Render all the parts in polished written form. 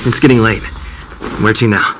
It's getting late. Where to now?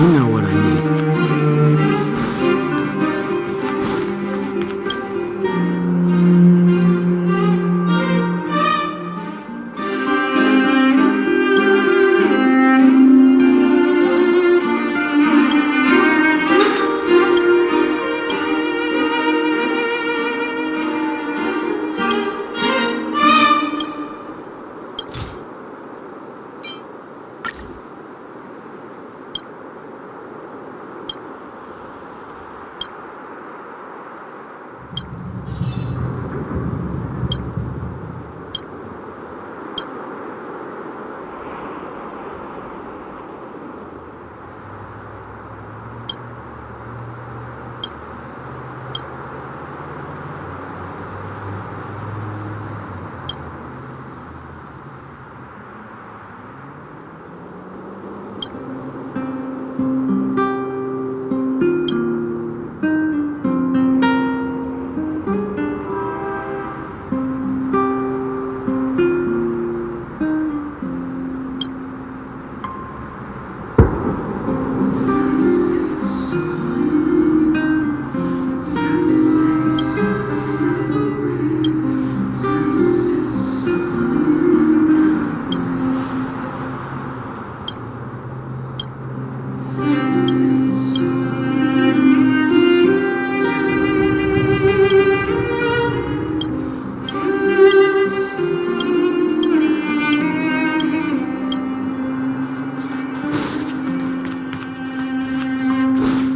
You know what I need.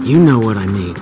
You know what I mean.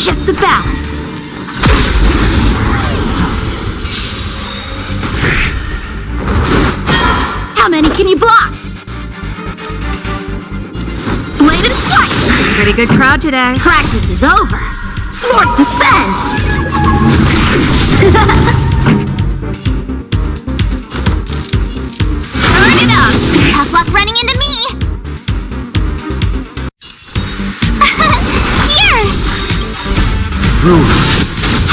shift the balance. How many can you block? Blade and flight! Pretty good crowd today. Practice is over. Swords descend! Turn it up! Tough luck running into me! Here! Rules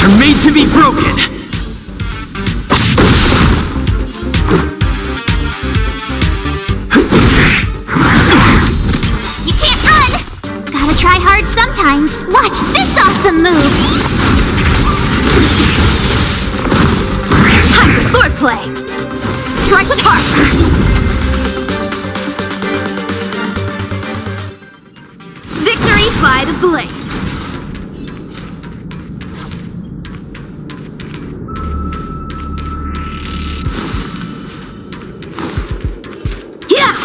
are made to be broken. You can't run! Gotta try hard sometimes. Watch this awesome move! Time for swordplay! Strike with heart! Victory by the blade! Yeah!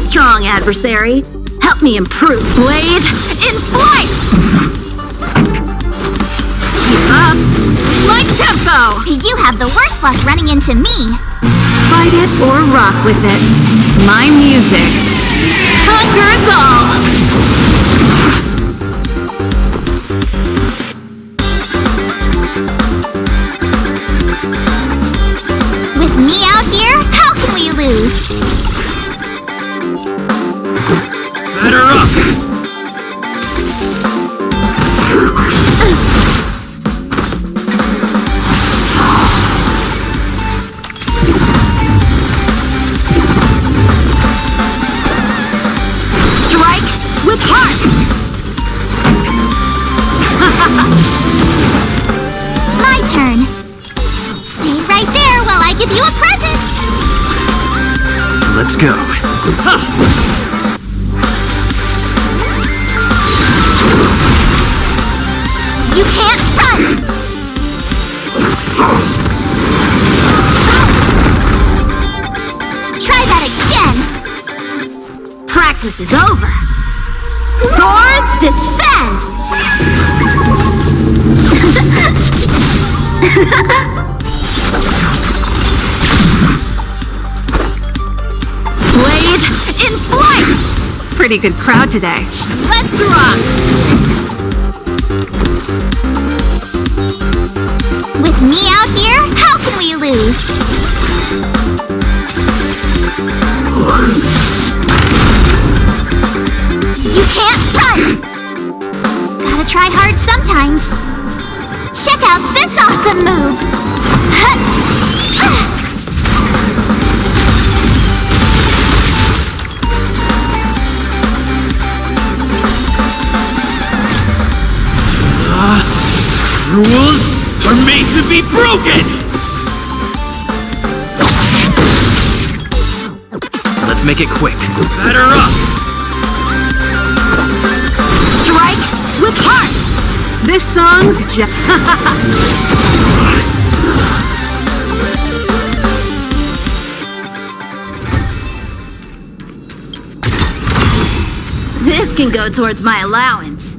strong, adversary. Help me improve. Blade in flight! Keep up. My tempo! You have the worst luck running into me. Fight it or rock with it. My music conquers all! With me out here, how can we lose? Batter up! Strike with heart! My turn. Stay right there while I give you a present. Let's go. You can't run! Try that again! Practice is over. Swords descend! Blade in flight! Pretty good crowd today. Let's rock! With me out here, how can we lose? You can't run! Gotta try hard sometimes. Check out this awesome move! Rules are made to be broken! Let's make it quick. Batter up! Strike with heart! This song's This can go towards my allowance.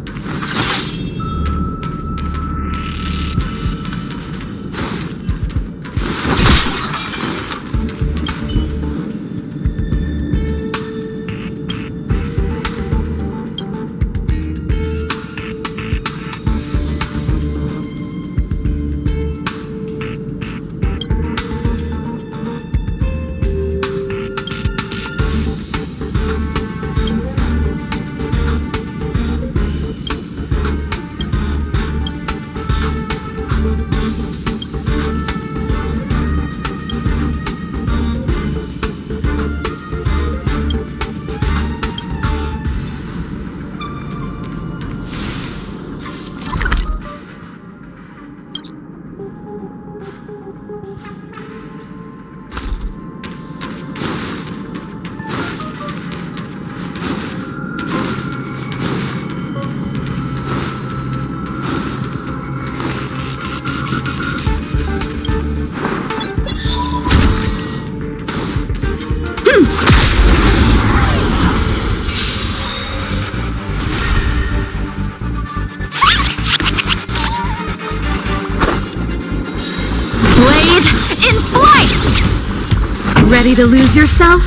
Blade in flight! ready to lose yourself?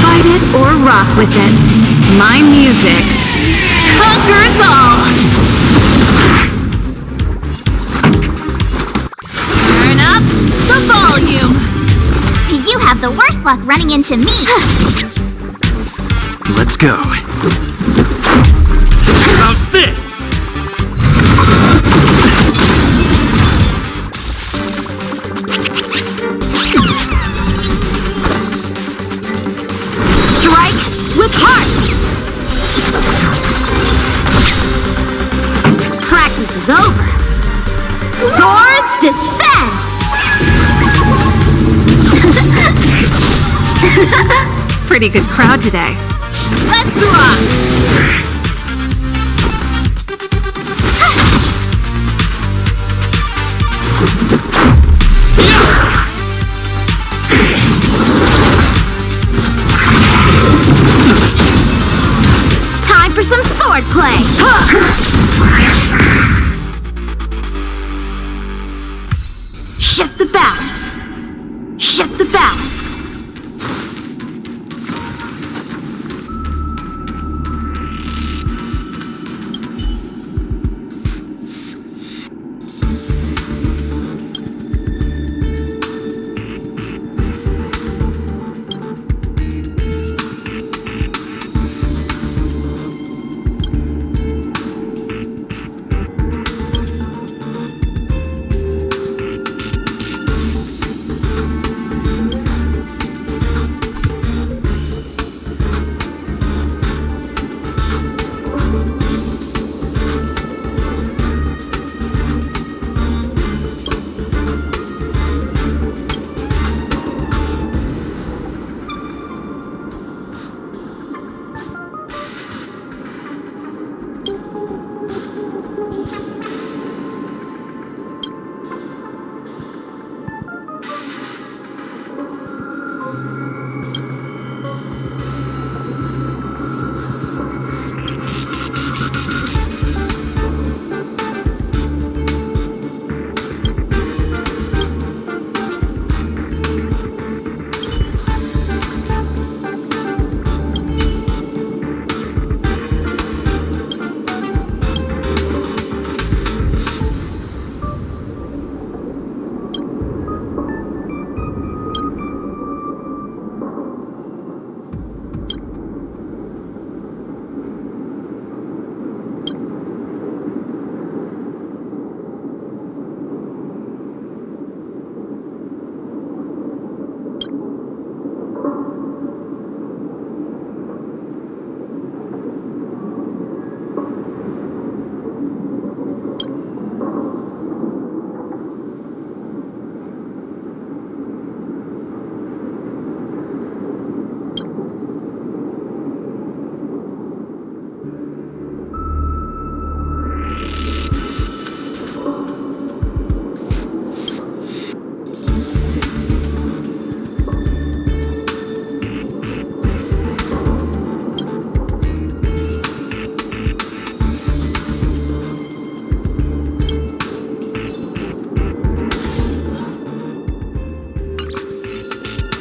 Fight it or rock with it. My music conquers all! Turn up the volume! You have the worst luck running into me. Let's go. How about this? Strike with heart! Practice is over. Swords descend! Pretty good crowd today. Let's rock! play. Shift the balance. Shift the balance.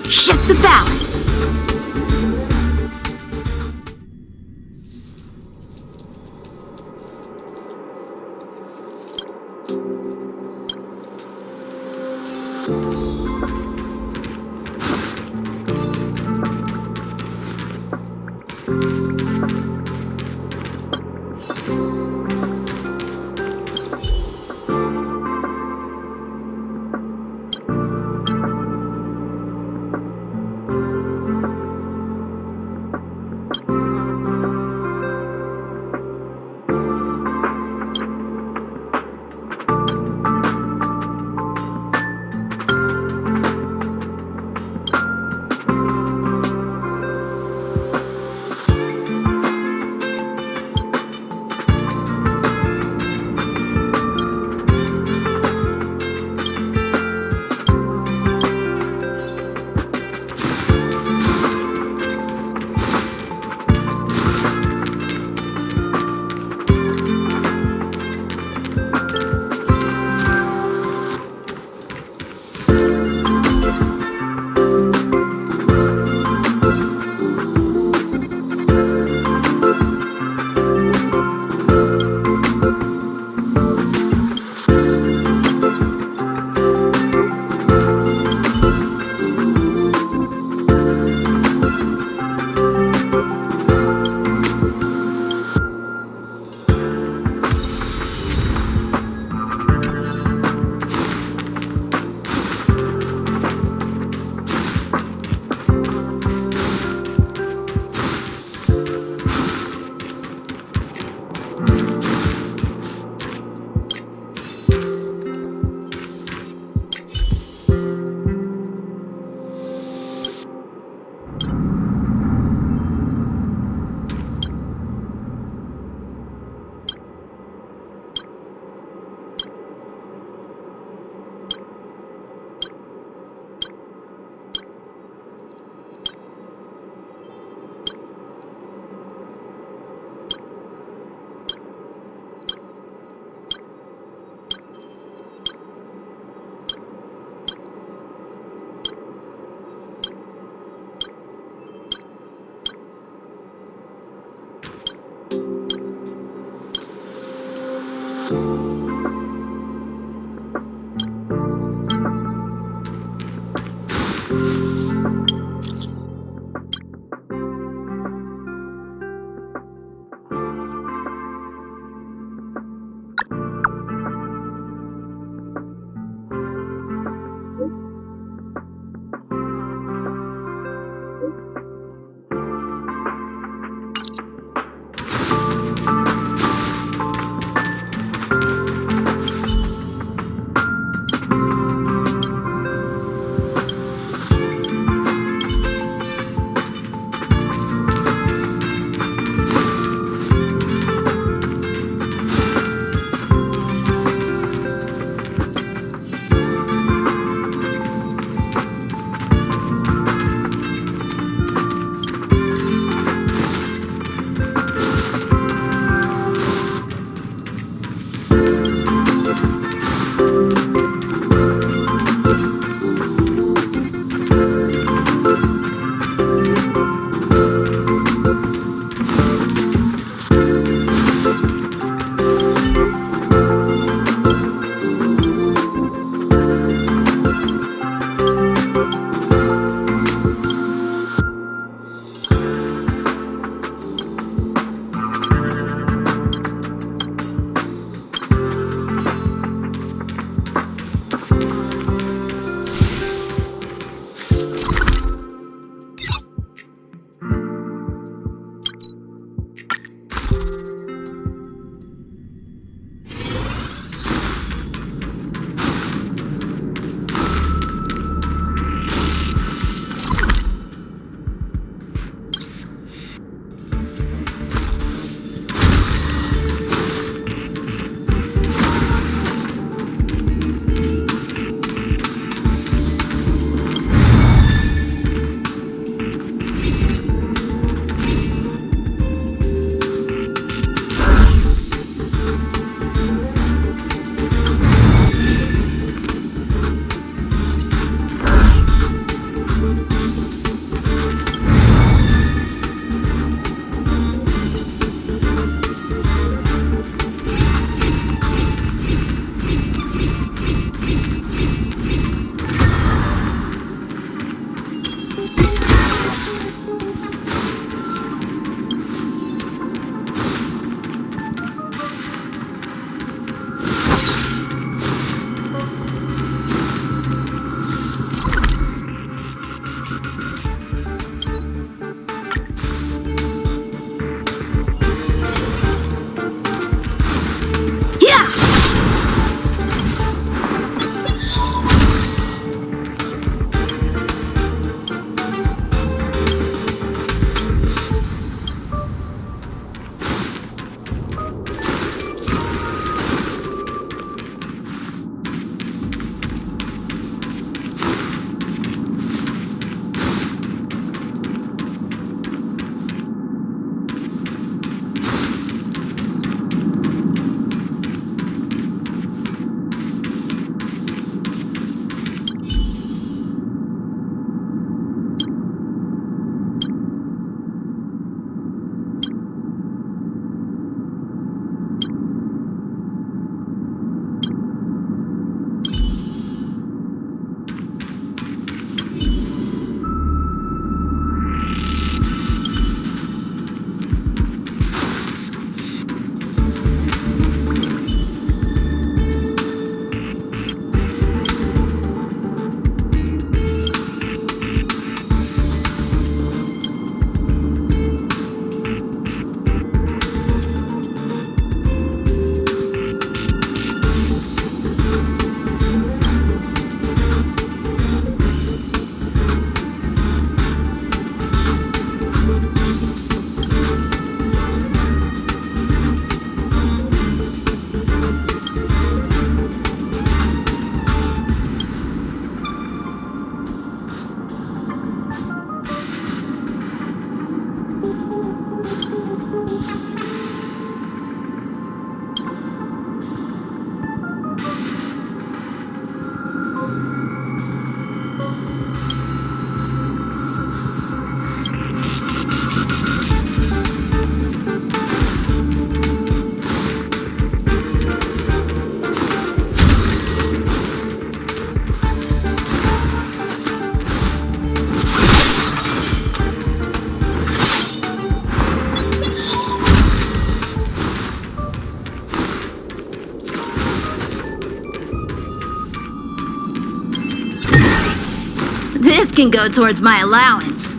Shift the balance. can go towards my allowance.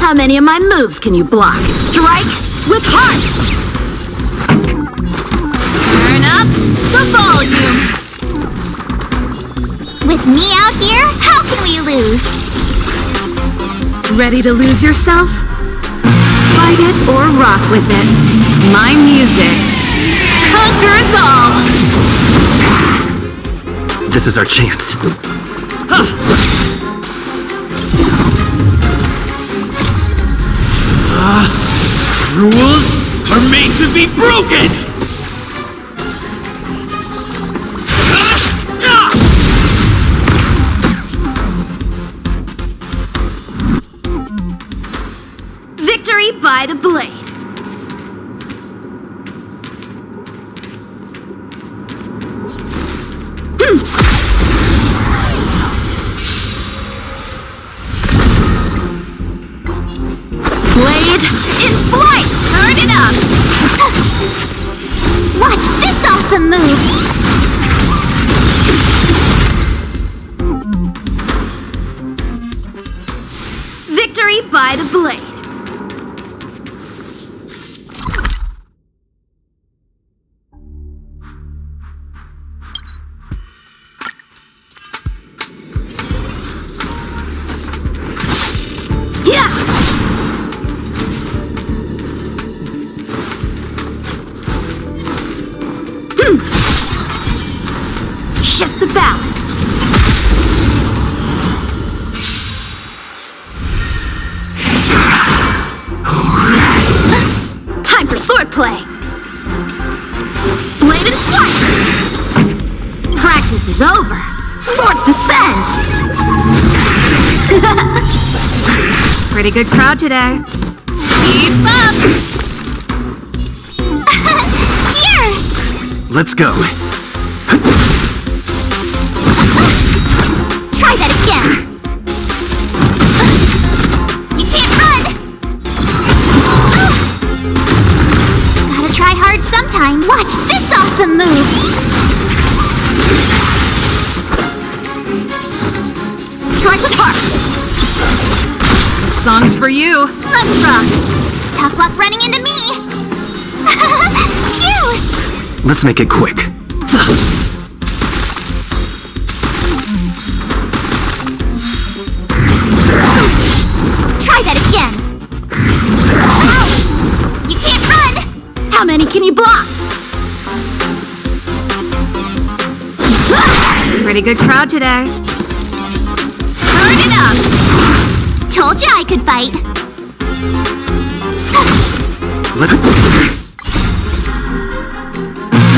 How many of my moves can you block? Strike with heart! Turn up the volume! With me out here, how can we lose? Ready to lose yourself? Fight it or rock with it. My music conquers all! This is our chance. Rules are made to be broken! Victory by the blade. Blade in flight! Turn it up! Watch this awesome move! Victory by the blade. Yeah! Shift the balance. Time for swordplay. Blade and flight. Practice is over. Swords descend. Pretty good crowd today. Keep up. Here! Let's go. Try that again! You can't run! Gotta try hard sometime. Watch this awesome move! Strike with heart. This song's for you. Let's rock! Tough luck running into me! Phew! Let's make it quick. Try that again! Ow! You can't run! How many can you block? Pretty good crowd today. Turn it up. Told you I could fight.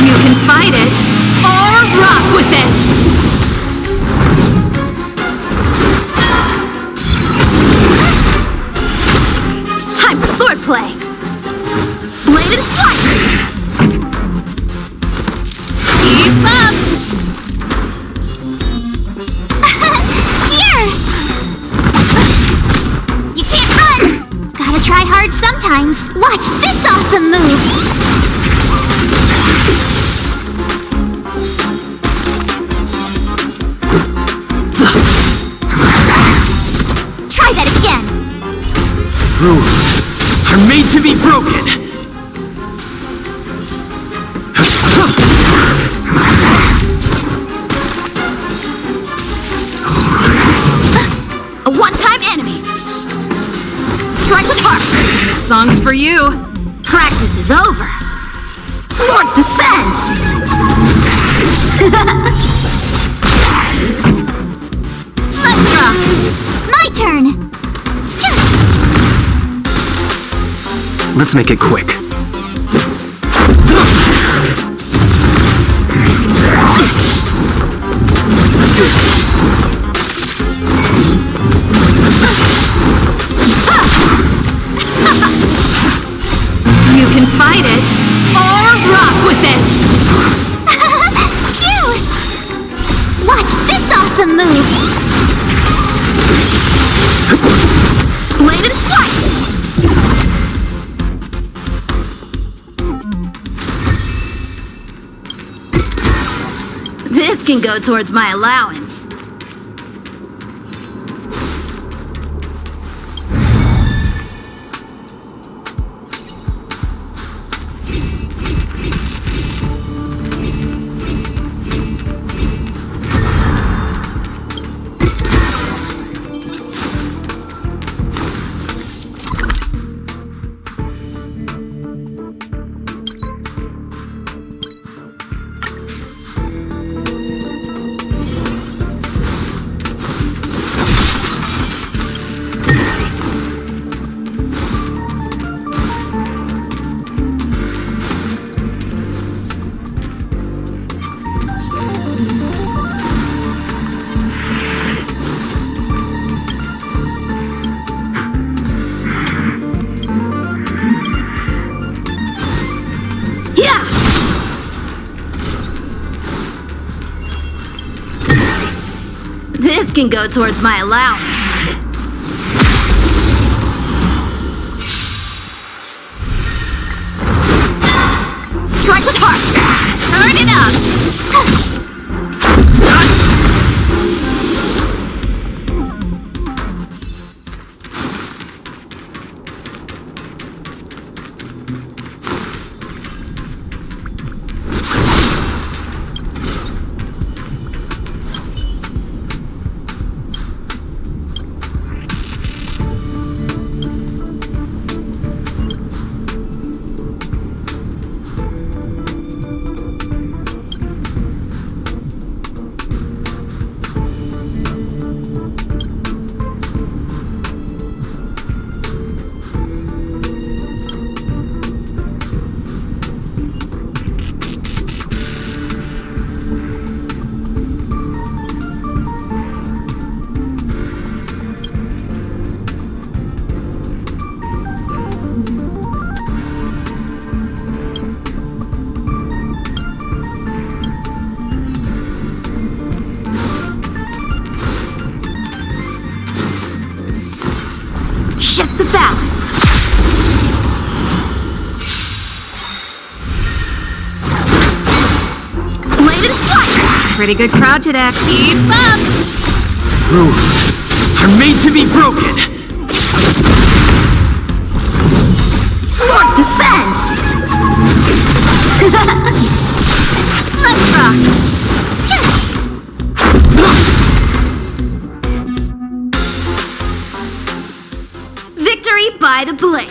You can fight it or rock with it. Time for swordplay. Blade and flight. Keep up. Here! You can't run! Gotta try hard sometimes. Watch this awesome move! Rules are made to be broken! A one-time enemy! Strike with heart! Song's for you. Practice is over! Swords descend! Let's rock! My turn! Let's make it quick. You can fight it or rock with it. Cute! Watch this awesome move! Blade and flight! This can go towards my allowance. This can go towards my allowance. Strike with heart! Turn it up! Shift the balance. Blade and flight! Pretty good crowd today. Keep up! Rules are made to be broken! Swords descend! Let's rock! Victory by the blade.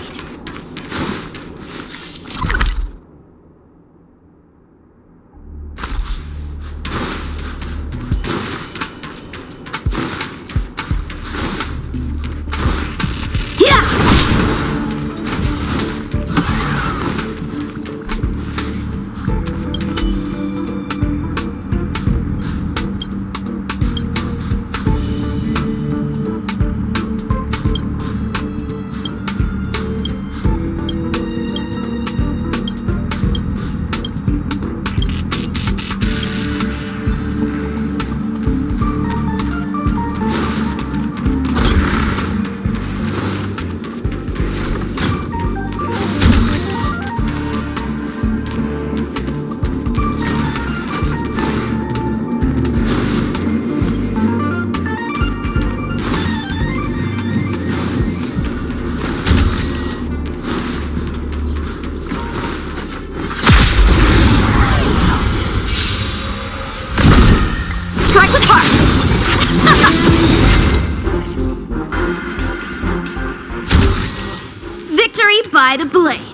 the blade.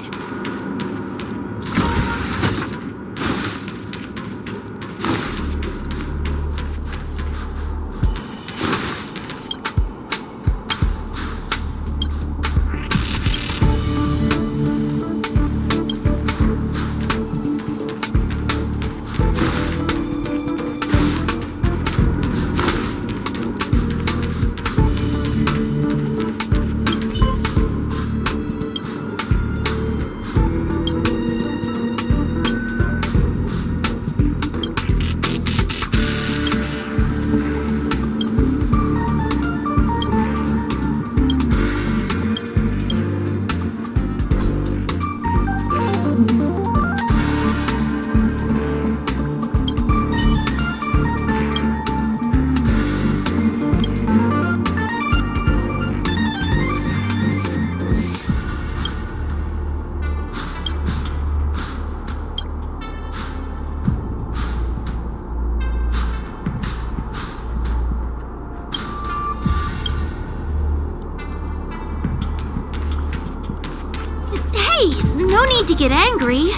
No need to get angry.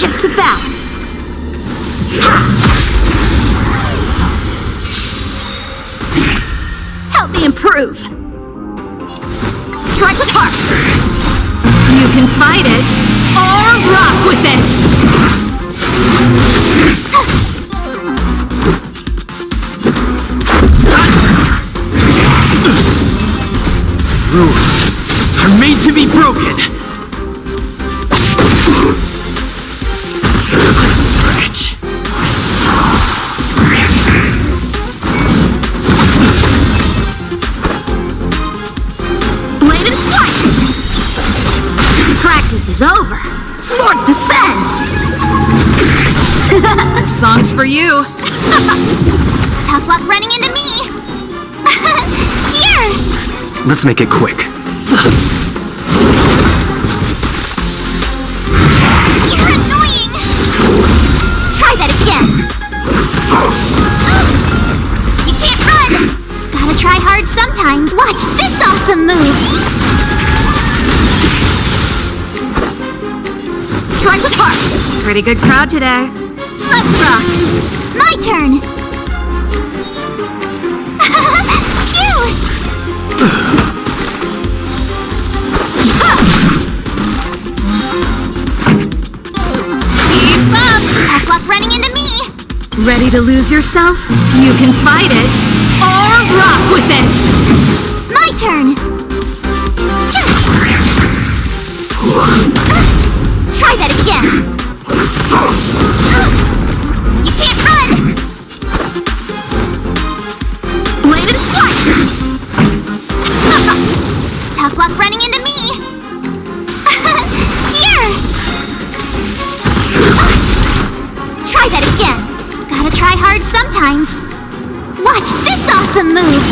shift the balance. Help me improve. Strike apart. You can fight it or rock with it. Rules are made to be broken. Stretch. Bladed flight. Practice is over. Swords descend. This song's for you. Tough luck running into me. Here! Let's make it quick. You're annoying! Try that again. You can't run! Gotta try hard sometimes. Watch this awesome move! Strike apart. Pretty good crowd today. Let's rock! My turn! Cute! Keep up. Tough luck running into me! Ready to lose yourself? You can fight it or rock with it. My turn! Try that again! You can't run! Bladed flight. Tough luck running into me! Here! Try that again! Gotta try hard sometimes. Watch this awesome move!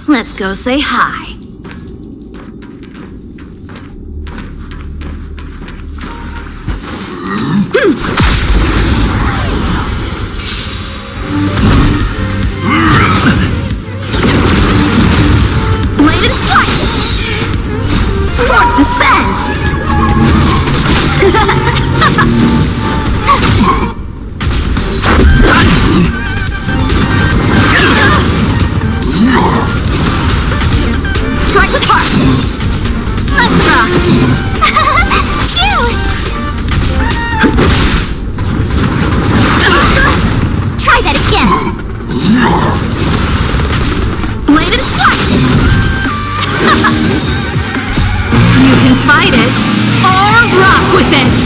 Let's go say hi. Blade and flight! Swords descend! Strike with heart! Let's rock! Cute! Try that again! Blade and flight! You can fight it, or rock with it!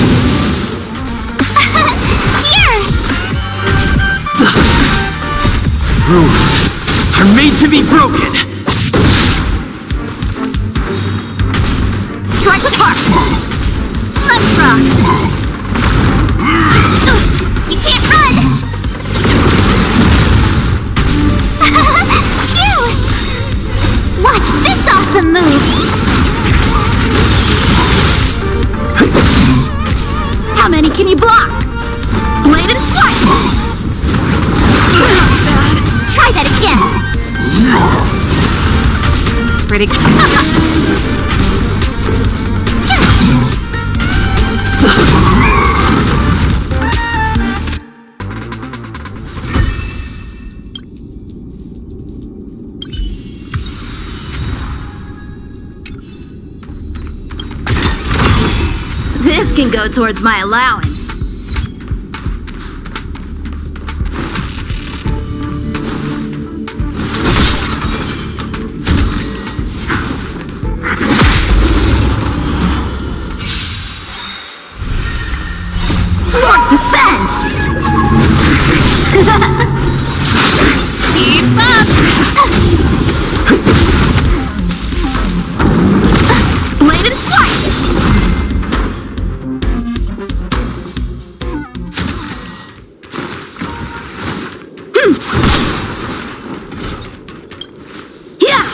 Here! Rules are made to be broken. Strike with heart! Let's rock! You can't run! Cute! Watch this awesome move! How many can you block? Blade and flight! Try that again! Pretty This can go towards my allowance. Swords descend! keep up. Blade and flight! Yeah!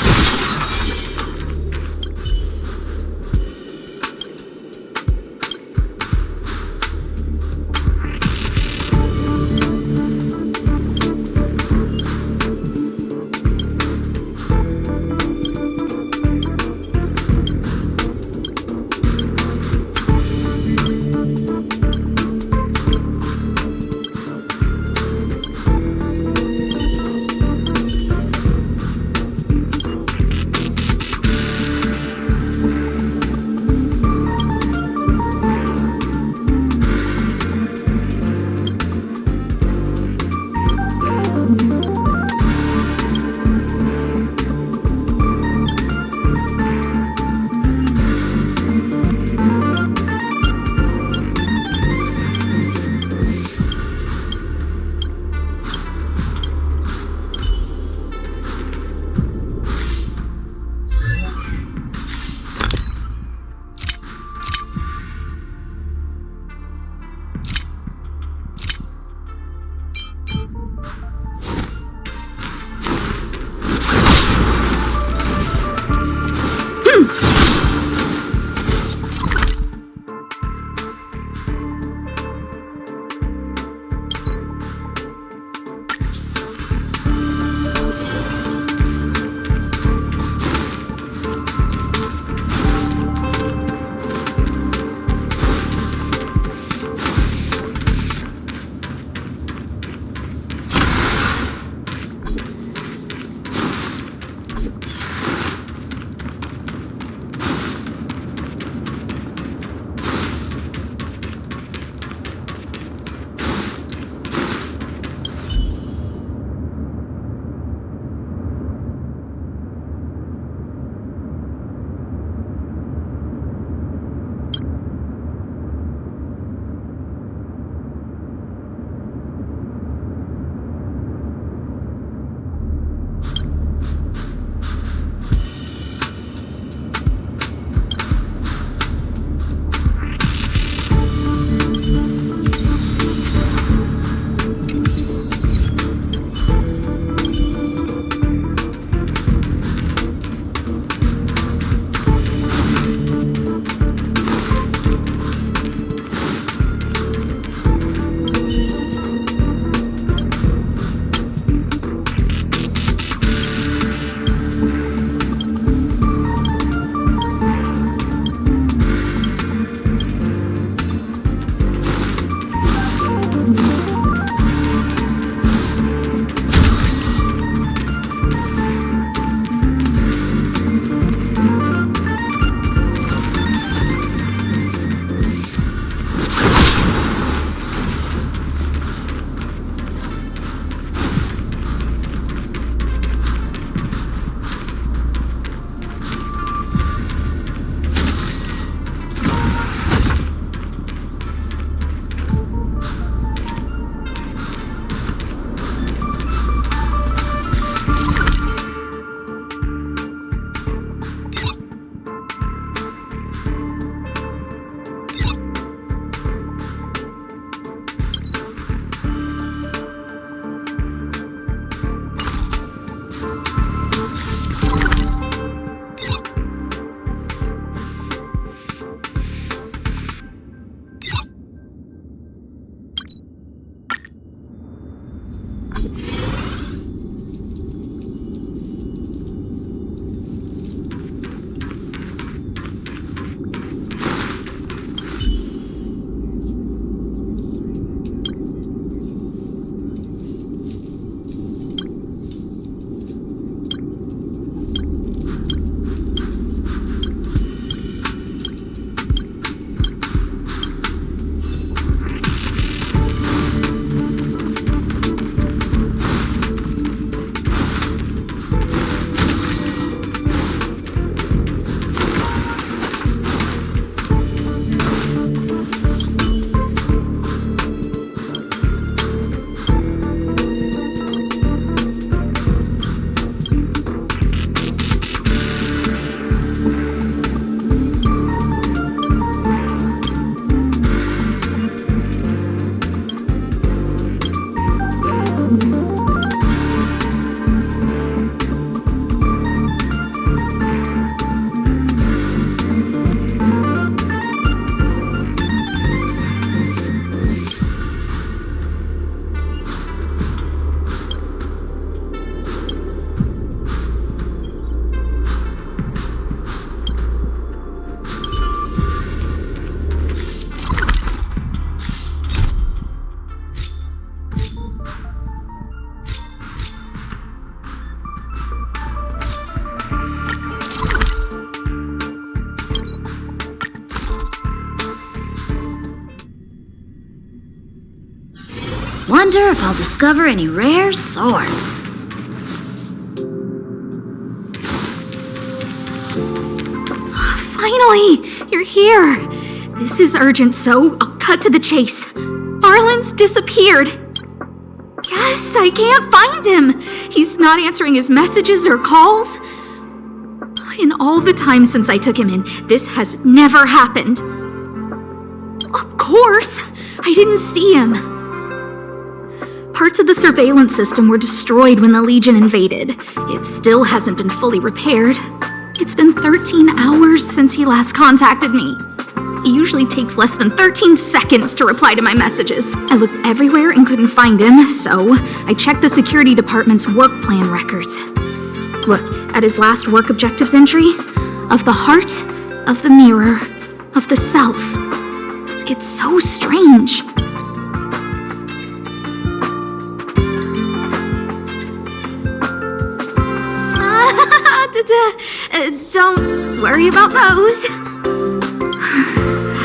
Wonder if I'll discover any rare swords. Finally! You're here! This is urgent, so I'll cut to the chase. Arlen's disappeared. Yes, I can't find him. He's not answering his messages or calls. In all the time since I took him in, this has never happened. Of course, I didn't see him. Parts of the surveillance system were destroyed when the Legion invaded. It still hasn't been fully repaired. It's been 13 hours since he last contacted me. He usually takes less than 13 seconds to reply to my messages. I looked everywhere and couldn't find him, so I checked the security department's work plan records. Look at his last work objectives entry. Of the heart, of the mirror, of the self. It's so strange. Don't worry about those.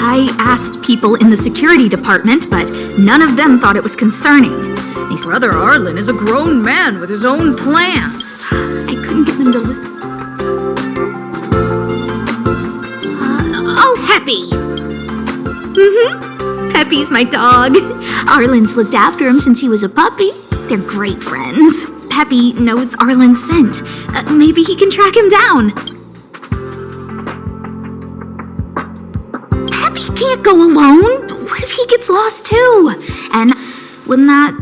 I asked people in the security department, but none of them thought it was concerning. His brother Arlen is a grown man with his own plan. I couldn't get them to listen. Oh, Peppy! Peppy's my dog. Arlen's looked after him since he was a puppy. They're great friends. Peppy knows Arlen's scent. Maybe he can track him down. Peppy can't go alone. What if he gets lost too? And wouldn't that...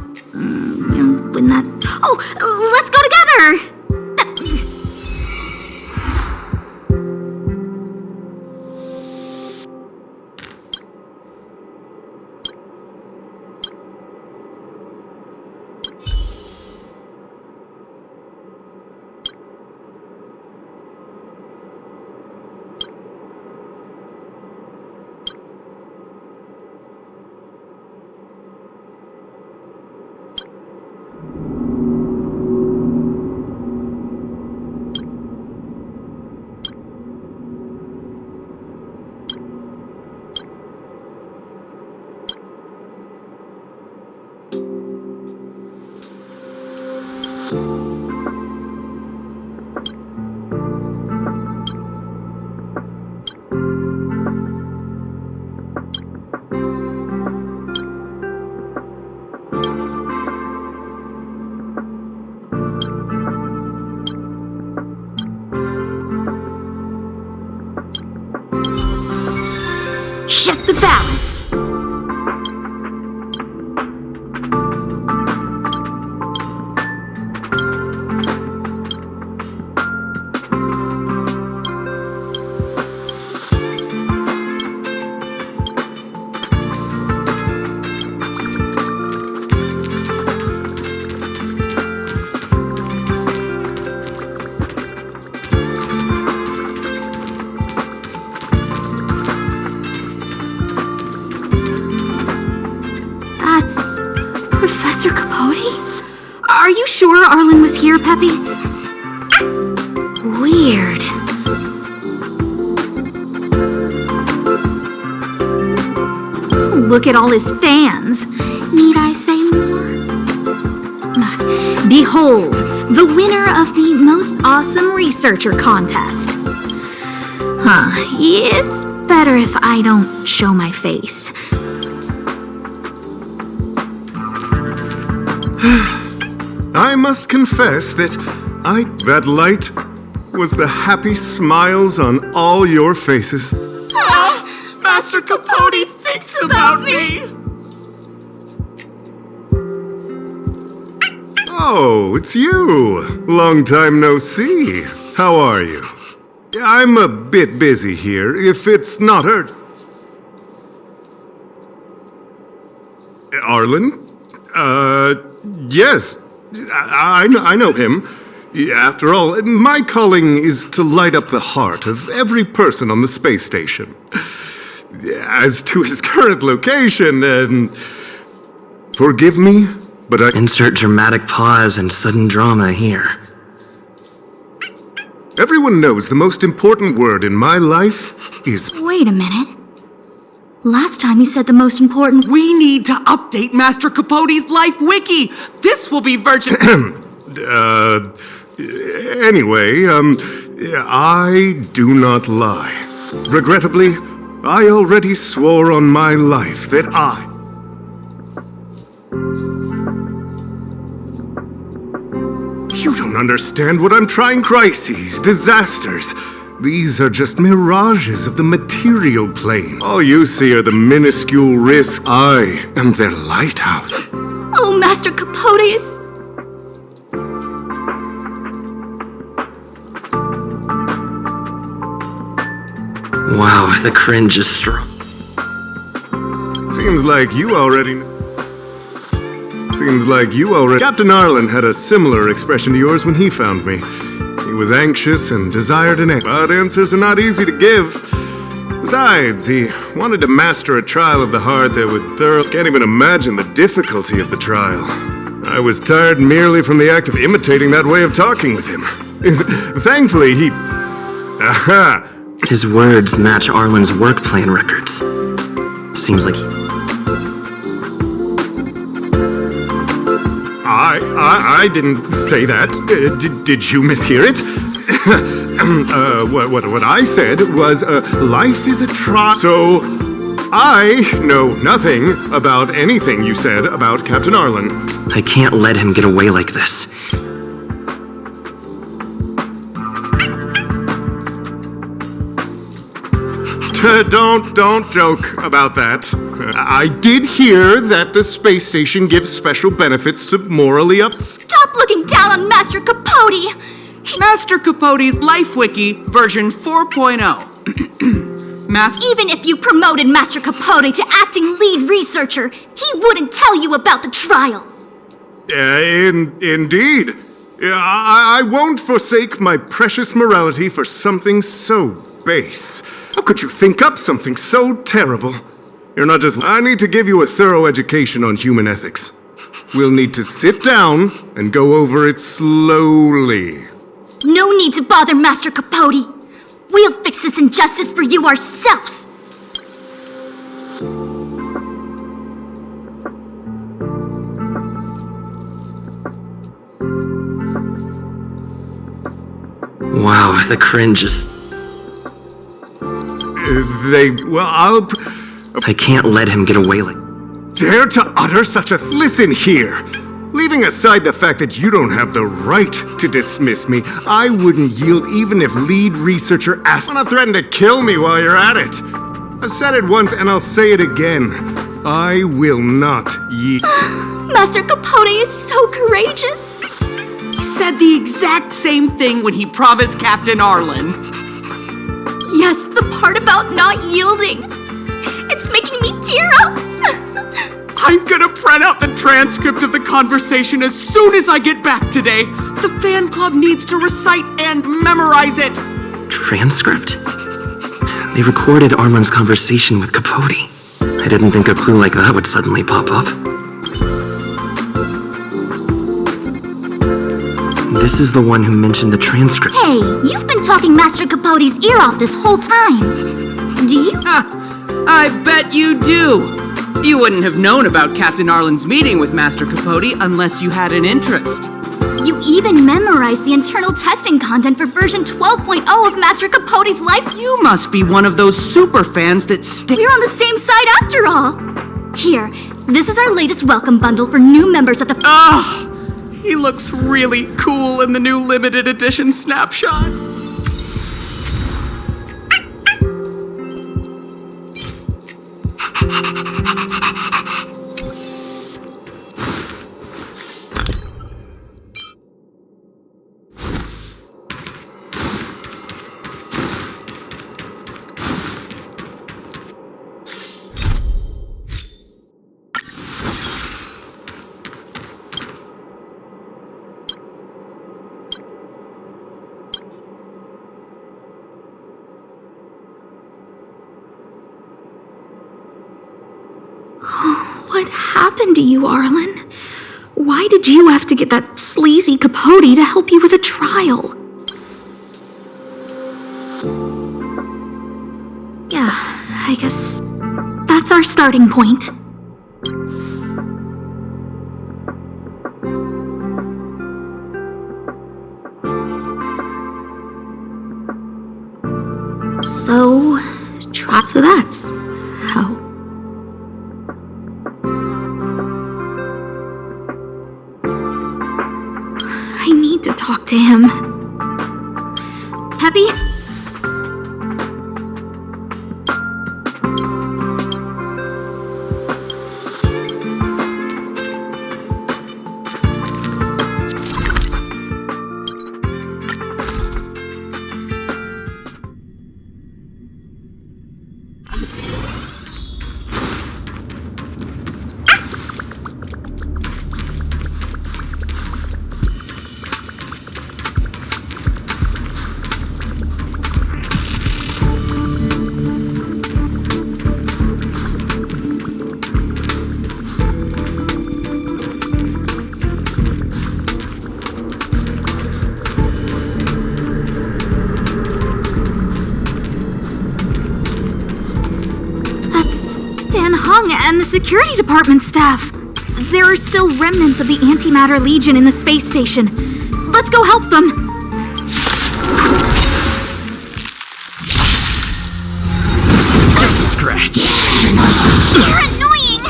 Oh, let's go together! Shift the balance. Professor Capote? Are you sure Arlen was here, Peppy? Weird. Look at all his fans. Need I say more? Behold, the winner of the Most Awesome Researcher contest. It's better if I don't show my face. I must confess that that light was the happy smiles on all your faces. Master Capote thinks about me! Oh, it's you. Long time no see. How are you? I'm a bit busy here, if it's not urgent. Arlen? Yes. I know him. After all, my calling is to light up the heart of every person on the space station. As to his current location, forgive me, but I... Insert dramatic pause and sudden drama here. Everyone knows the most important word in my life is... Wait a minute. Last time you said the most important... We need to update Master Capote's life wiki! This will be virgin... Anyway, I do not lie. Regrettably, I already swore on my life that You don't understand what I'm trying. Crises, disasters. These are just mirages of the material plane. All you see are the minuscule risks. I am their lighthouse. Oh, Master Capote is... Wow, the cringe is strong. Seems like you already... Captain Arlen had a similar expression to yours when he found me. He was anxious and desired an answer, but answers are not easy to give. Besides, he wanted to master a trial of the heart that would thoroughly... Can't even imagine the difficulty of the trial. I was tired merely from the act of imitating that way of talking with him. Thankfully, he... Aha! His words match Arlen's work plan records. Seems like I didn't say that. Did you mishear it? What I said was, life is a trial. So, I know nothing about anything you said about Captain Arlen. I can't let him get away like this. Don't joke about that. I did hear that the space station gives special benefits to morally up... Stop looking down on Master Capote! Master Capote's life wiki version 4.0. Even if you promoted Master Capote to acting lead researcher, he wouldn't tell you about the trial. Indeed. I won't forsake my precious morality for something so base. How could you think up something so terrible? You're not just... I need to give you a thorough education on human ethics. We'll need to sit down and go over it slowly. No need to bother Master Capote. We'll fix this injustice for you ourselves. Wow, the cringe is... I can't let him get away like... Dare to utter such a... Listen here. Leaving aside the fact that you don't have the right to dismiss me, I wouldn't yield even if lead researcher asked... Wanna threaten to kill me while you're at it. I've said it once and I'll say it again. I will not yield. Master Capote is so courageous. He said the exact same thing when he promised Captain Arlen. Yes, the part about not yielding. It's making me tear up. I'm gonna print out the transcript of the conversation as soon as I get back today. The fan club needs to recite and memorize it. Transcript? They recorded Arlen's conversation with Capote. I didn't think a clue like that would suddenly pop up. This is the one who mentioned the transcript. Hey, you've been talking Master Capote's ear off this whole time. Do you? I bet you do. You wouldn't have known about Captain Arlen's meeting with Master Capote unless you had an interest. You even memorized the internal testing content for version 12.0 of Master Capote's life. You must be one of those super fans that We're on the same side after all. Here, this is our latest welcome bundle for new members of the... He looks really cool in the new limited edition snapshot. What happened to you, Arlen? Why did you have to get that sleazy Capote to help you with a trial? Yeah, I guess that's our starting point. So that's how. I need to talk to him. Peppy? And the security department staff. There are still remnants of the Antimatter Legion in the space station. Let's go help them. Just a scratch. You're annoying!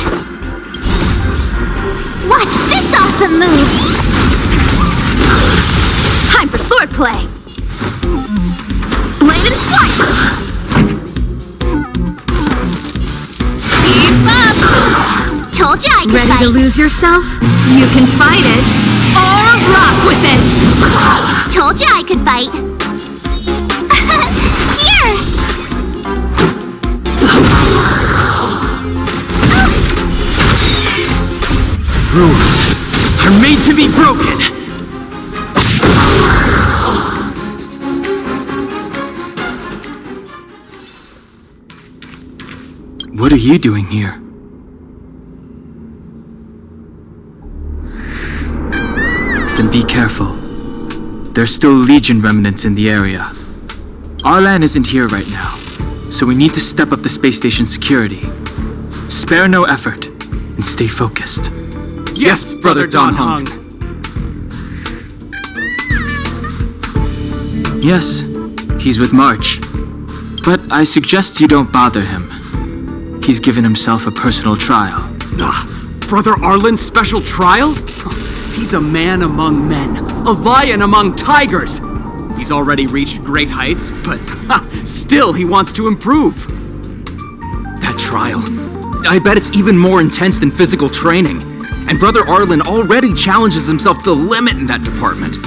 Watch this awesome move! Time for swordplay. Blade and slice! Told you I could Ready fight. to lose yourself? You can fight it, or rock with it! Told you I could fight. Here! Rules are made to be broken. What are you doing here? Then be careful. There's still Legion remnants in the area. Arlan isn't here right now, so we need to step up the space station security. Spare no effort, and stay focused. Yes, Brother Don Hung. Yes, he's with March. But I suggest you don't bother him. He's given himself a personal trial. Brother Arlen's special trial? He's a man among men, a lion among tigers. He's already reached great heights, but still he wants to improve. That trial, I bet it's even more intense than physical training. And Brother Arlen already challenges himself to the limit in that department.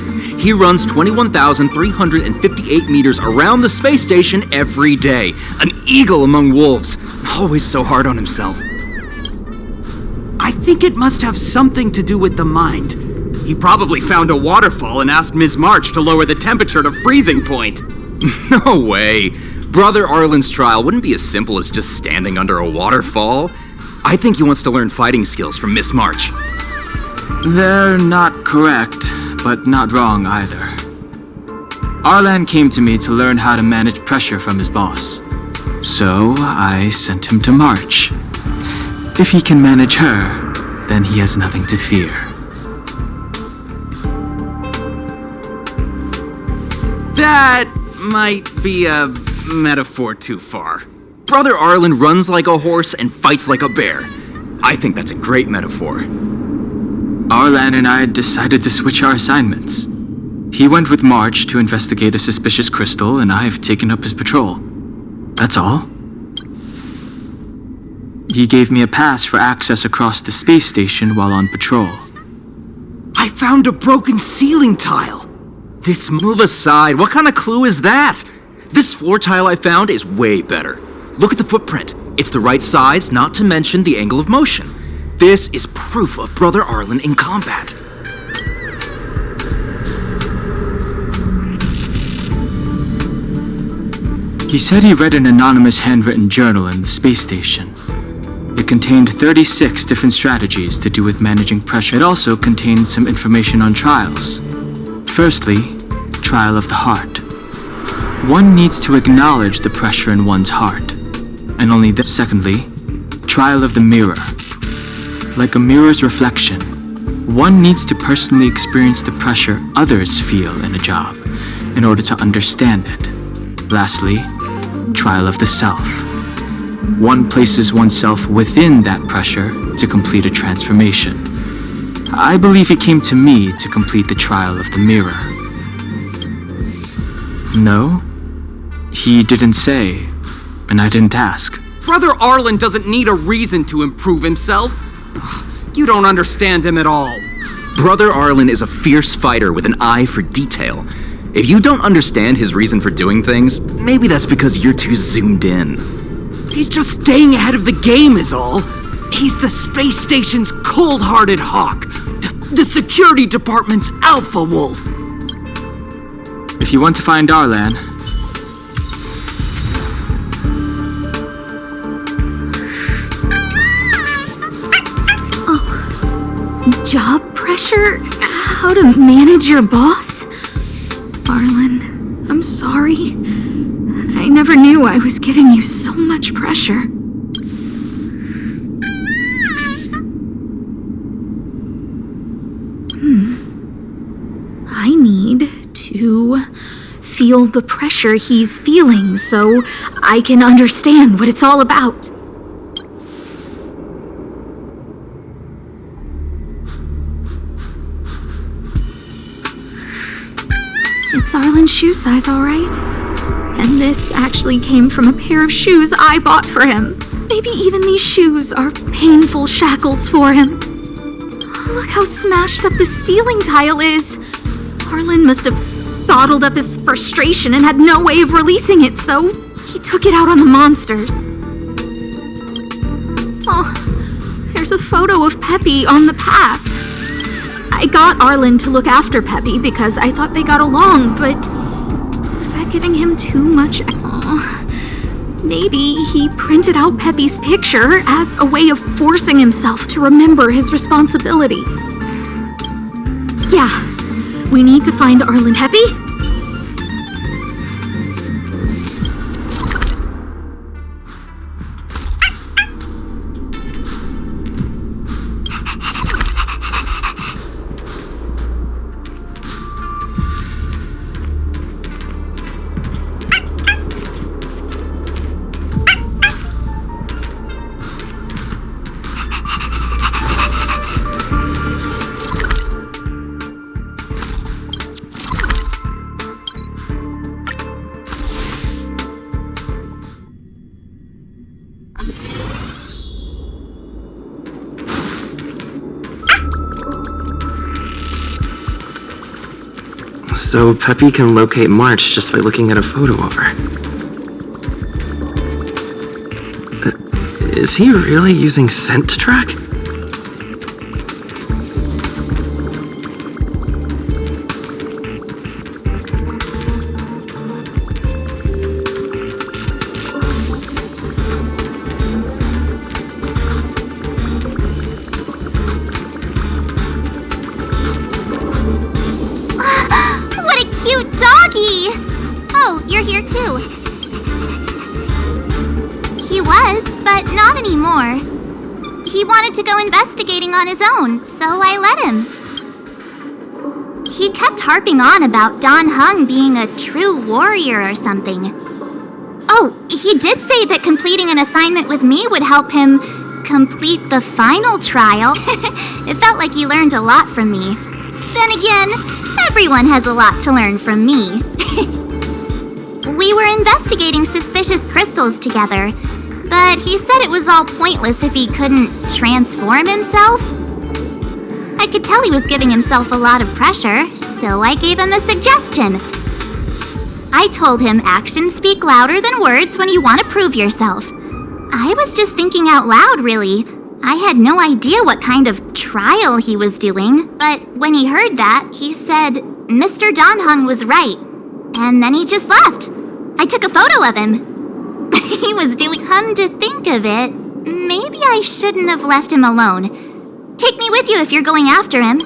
He runs 21,358 meters around the space station every day. An eagle among wolves, always so hard on himself. I think it must have something to do with the mind. He probably found a waterfall and asked Ms. March to lower the temperature to freezing point. No way. Brother Arlen's trial wouldn't be as simple as just standing under a waterfall. I think he wants to learn fighting skills from Miss March. They're not correct, but not wrong either. Arlan came to me to learn how to manage pressure from his boss. So I sent him to March. If he can manage her, then he has nothing to fear. That might be a metaphor too far. Brother Arlen runs like a horse and fights like a bear. I think that's a great metaphor. Arlan and I decided to switch our assignments. He went with March to investigate a suspicious crystal, and I've taken up his patrol. That's all. He gave me a pass for access across the space station while on patrol. I found a broken ceiling tile. Move aside. What kind of clue is that? This floor tile I found is way better. Look at the footprint. It's the right size, not to mention the angle of motion. This is proof of Brother Arlen in combat. He said he read an anonymous handwritten journal in the space station. It contained 36 different strategies to do with managing pressure. It also contained some information on trials. Firstly, trial of the heart. One needs to acknowledge the pressure in one's heart, and only then. Secondly, trial of the mirror. Like a mirror's reflection, one needs to personally experience the pressure others feel in a job in order to understand it. Lastly, trial of the self. One places oneself within that pressure to complete a transformation. I believe he came to me to complete the trial of the mirror. No, he didn't say, and I didn't ask. Brother Arlen doesn't need a reason to improve himself. You don't understand him at all. Brother Arlen is a fierce fighter with an eye for detail. If you don't understand his reason for doing things, maybe that's because you're too zoomed in. He's just staying ahead of the game is all. He's the space station's cold-hearted hawk. The security department's alpha wolf. If you want to find Arlan, Job pressure? How to manage your boss? Arlen, I'm sorry. I never knew I was giving you so much pressure. I need to feel the pressure he's feeling so I can understand what it's all about. It's Arlen's shoe size, all right? And this actually came from a pair of shoes I bought for him. Maybe even these shoes are painful shackles for him. Look how smashed up the ceiling tile is. Arlen must have bottled up his frustration and had no way of releasing it, so he took it out on the monsters. Oh, there's a photo of Peppy on the pass. I got Arlen to look after Peppy because I thought they got along, but was that giving him too much? Maybe he printed out Peppy's picture as a way of forcing himself to remember his responsibility. Yeah, we need to find Arlen. Peppy? So Peppy can locate March just by looking at a photo of her. Is he really using scent to track? cute doggy! Oh, you're here too. He was, but not anymore. He wanted to go investigating on his own, so I let him. He kept harping on about Dan Heng being a true warrior or something. Oh, he did say that completing an assignment with me would help him complete the final trial. It felt like he learned a lot from me. Then again, everyone has a lot to learn from me. We were investigating suspicious crystals together, but he said it was all pointless if he couldn't transform himself. I could tell he was giving himself a lot of pressure, so I gave him a suggestion. I told him actions speak louder than words when you want to prove yourself. I was just thinking out loud, really. I had no idea what kind of trial he was doing, but when he heard that, he said Mr. Dan Heng was right. And then he just left. I took a photo of him. He was doing... Come to think of it, maybe I shouldn't have left him alone. Take me with you if you're going after him.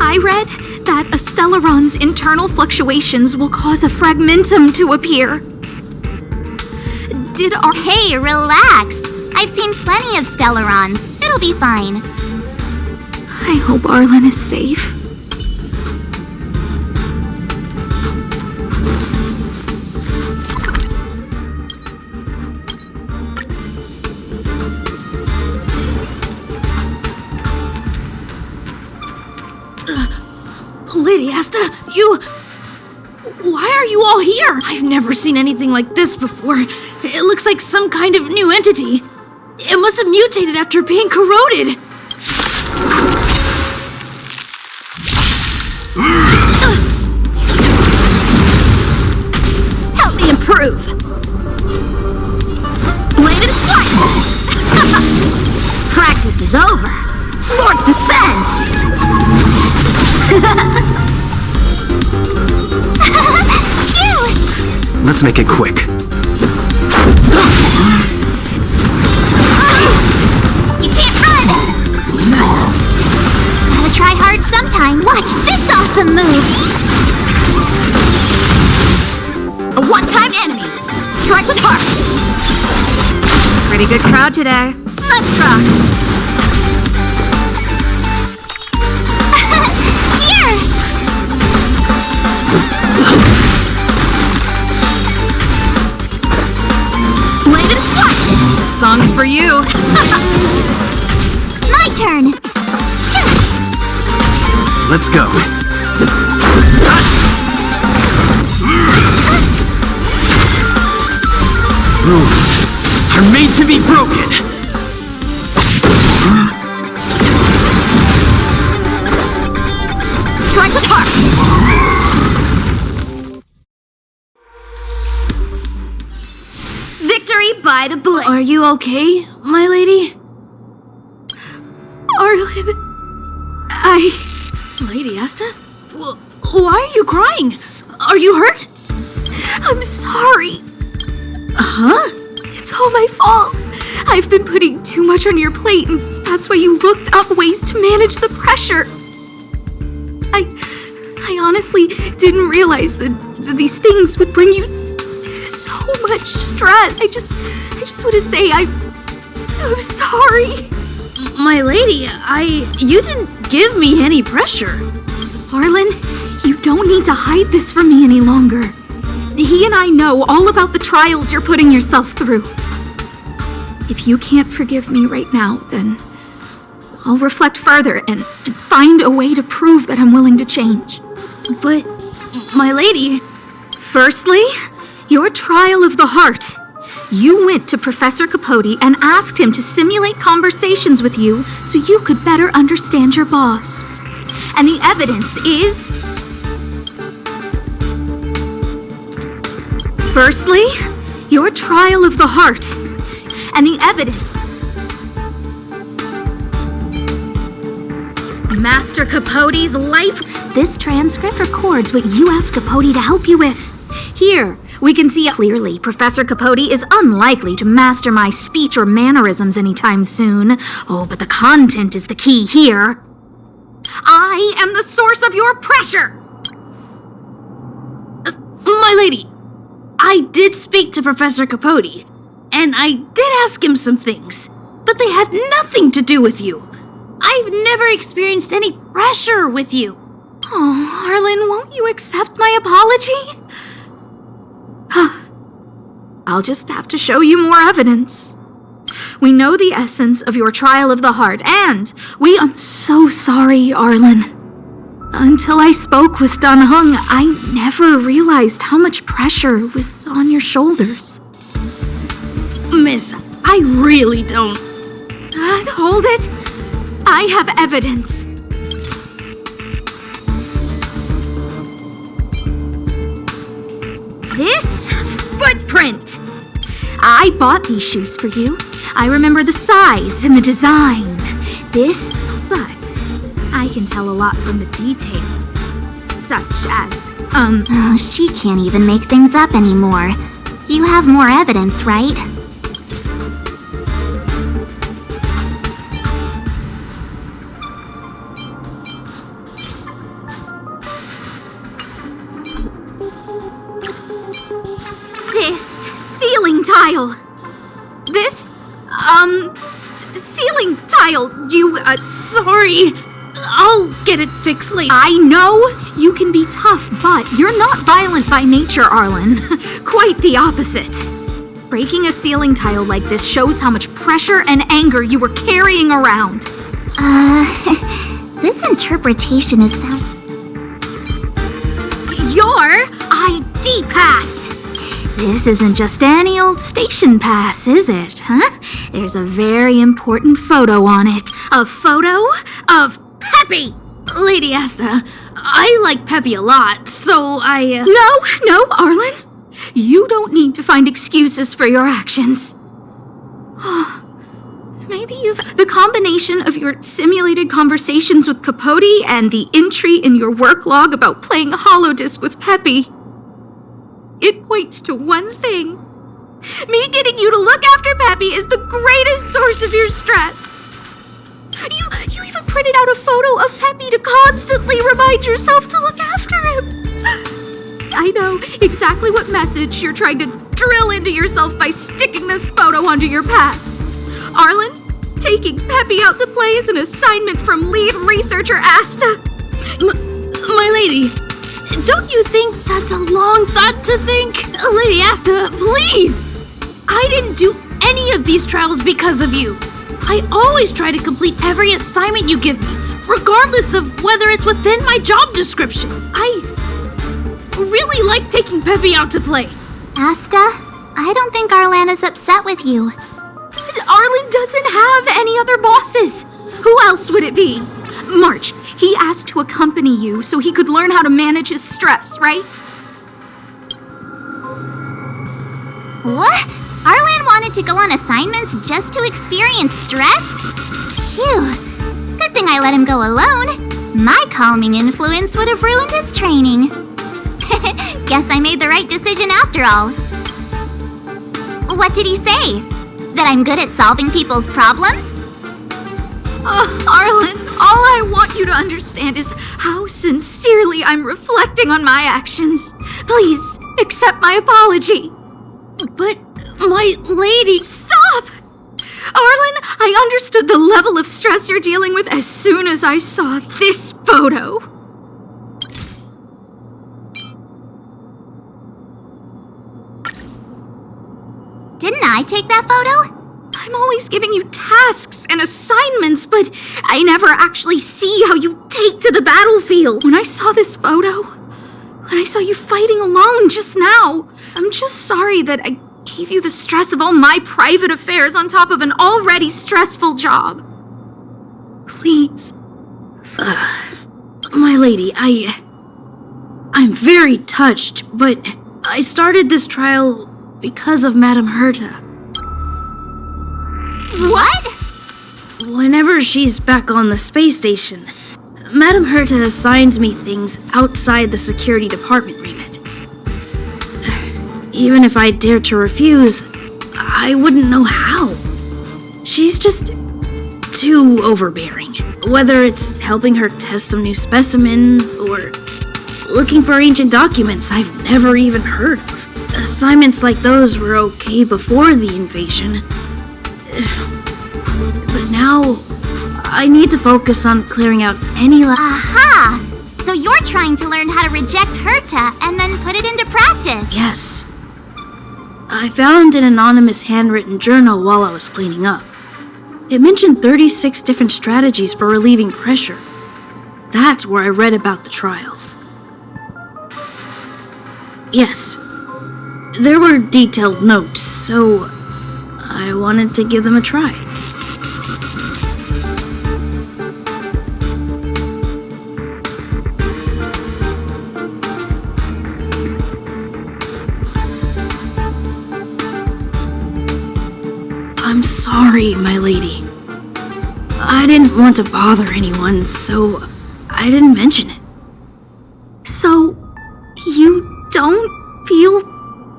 I read that a Stellaron's internal fluctuations will cause a fragmentum to appear. Hey, relax. I've seen plenty of Stellarons. It'll be fine. I hope Arlen is safe. Lady Asta, why are you all here? I've never seen anything like this before. It looks like some kind of new entity. It must have mutated after being corroded. Help me improve. Bladed flight. Practice is over. Swords descend. Let's make it quick. You can't run! Gotta try hard sometime. Watch this awesome move! A one-time enemy. Strike with heart. Pretty good crowd today. Let's rock. Here! Bladed flight. This song's for you. My turn! Let's go. Rules are made to be broken. Strike with heart. Victory by the blade. Are you okay, my lady? Arlen, Lady Asta? Why are you crying? Are you hurt? I'm sorry. Huh? It's all my fault. I've been putting too much on your plate, and that's why you looked up ways to manage the pressure. I honestly didn't realize that these things would bring you so much stress. I just want to say I'm sorry. My lady, you didn't give me any pressure. Arlen, you don't need to hide this from me any longer. He and I know all about the trials you're putting yourself through. If you can't forgive me right now, then I'll reflect further and find a way to prove that I'm willing to change. But, my lady... Firstly, your trial of the heart. You went to Professor Capote and asked him to simulate conversations with you so you could better understand your boss. And the evidence is... Firstly, your trial of the heart and the evidence. Master Capote's life. This transcript records what you asked Capote to help you with. Here, we can see clearly Professor Capote is unlikely to master my speech or mannerisms anytime soon. Oh, but the content is the key here. I am the source of your pressure! My lady, I did speak to Professor Capote, and I did ask him some things, but they had nothing to do with you. I've never experienced any pressure with you. Oh, Arlen, won't you accept my apology? I'll just have to show you more evidence. We know the essence of your trial of the heart, and I'm so sorry, Arlen. Until I spoke with Dan Heng, I never realized how much pressure was on your shoulders. Miss, I really don't. Hold it. I have evidence. This footprint. I bought these shoes for you. I remember the size and the design. But I can tell a lot from the details. Such as, Oh, she can't even make things up anymore. You have more evidence, right? this ceiling tile. This, ceiling tile. Sorry. I'll get it fixed later. I know you can be tough, but you're not violent by nature, Arlen. Quite the opposite. Breaking a ceiling tile like this shows how much pressure and anger you were carrying around. This interpretation is Your ID pass. This isn't just any old station pass, is it, huh? There's a very important photo on it. A photo of Peppy! Lady Asta, I like Peppy a lot, so I, No, Arlen. You don't need to find excuses for your actions. Maybe the combination of your simulated conversations with Capote and the entry in your work log about playing holodisc with Peppy. It points to one thing. Me getting you to look after Peppy is the greatest source of your stress. You even printed out a photo of Peppy to constantly remind yourself to look after him. I know exactly what message you're trying to drill into yourself by sticking this photo onto your pass. Arlen, taking Peppy out to play is an assignment from lead researcher Asta. My lady, don't you think that's a long thought to think? Lady Asta, please! I didn't do any of these trials because of you. I always try to complete every assignment you give me, regardless of whether it's within my job description. I really like taking Peppy out to play. Asta, I don't think Arlan is upset with you. Arlen doesn't have any other bosses. Who else would it be? March, he asked to accompany you so he could learn how to manage his stress, right? What? Arlan wanted to go on assignments just to experience stress? Phew. Good thing I let him go alone. My calming influence would have ruined his training. Guess I made the right decision after all. What did he say? That I'm good at solving people's problems? Arlen, all I want you to understand is how sincerely I'm reflecting on my actions. Please, accept my apology. But, my lady... Stop! Arlen, I understood the level of stress you're dealing with as soon as I saw this photo. Didn't I take that photo? I'm always giving you tasks and assignments, but I never actually see how you take to the battlefield. When I saw this photo, when I saw you fighting alone just now, I'm just sorry that I gave you the stress of all my private affairs on top of an already stressful job. Please. My lady, I'm very touched, but I started this trial because of Madame Herta. What? Whenever she's back on the space station, Madame Herta assigns me things outside the security department remit. Even if I dared to refuse, I wouldn't know how. She's just too overbearing. Whether it's helping her test some new specimen or looking for ancient documents I've never even heard of. Assignments like those were okay before the invasion. But now, I need to focus on clearing out any Aha! So you're trying to learn how to reject Herta and then put it into practice. Yes. I found an anonymous handwritten journal while I was cleaning up. It mentioned 36 different strategies for relieving pressure. That's where I read about the trials. Yes, there were detailed notes, so I wanted to give them a try. I'm sorry, my lady. I didn't want to bother anyone, so I didn't mention it. So, you don't feel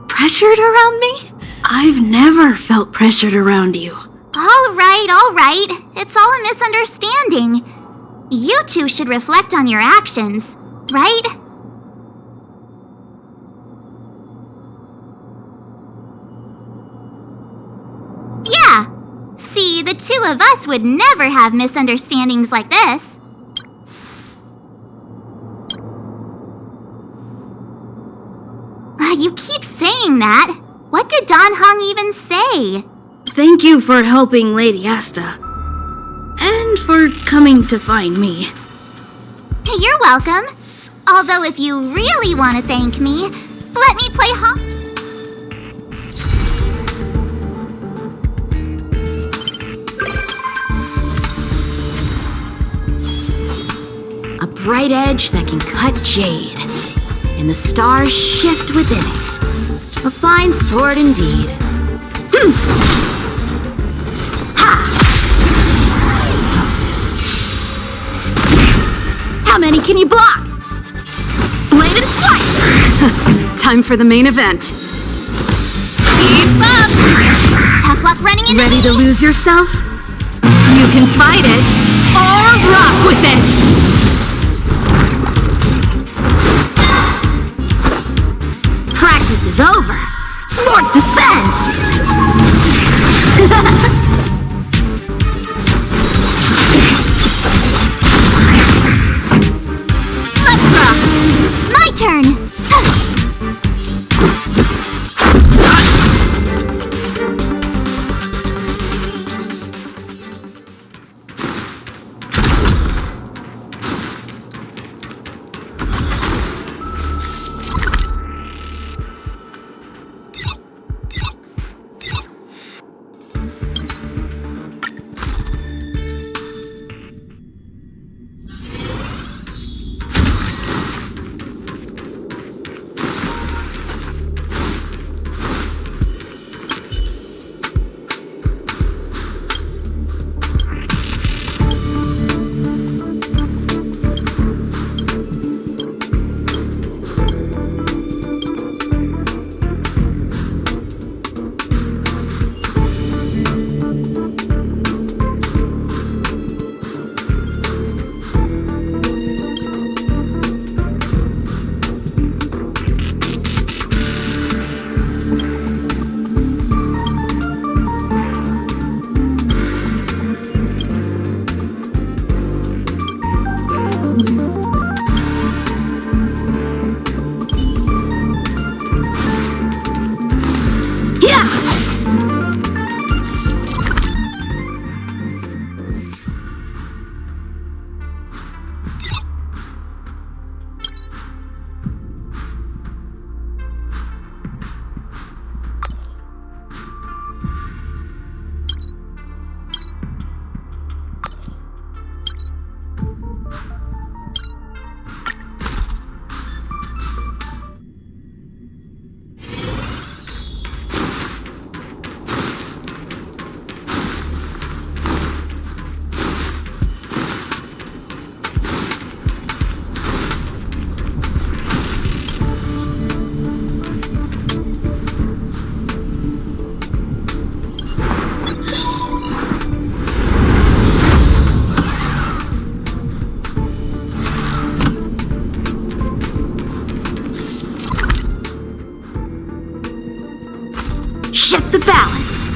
pressured around me? I've never felt pressured around you. All right. It's all a misunderstanding. You two should reflect on your actions, right? Yeah. See, the two of us would never have misunderstandings like this. You keep saying that. What did Dan Heng even say? Thank you for helping Lady Asta. And for coming to find me. You're welcome. Although if you really want to thank me, let me play A bright edge that can cut jade, and the stars shift within it. A fine sword indeed. Ha! How many can you block? Bladed flight! Time for the main event. Keep up! Tough luck running into Ready me! to lose yourself? You can fight it, or rock with it! Practice is over. Swords descend! Let's rock! My turn! shift the balance.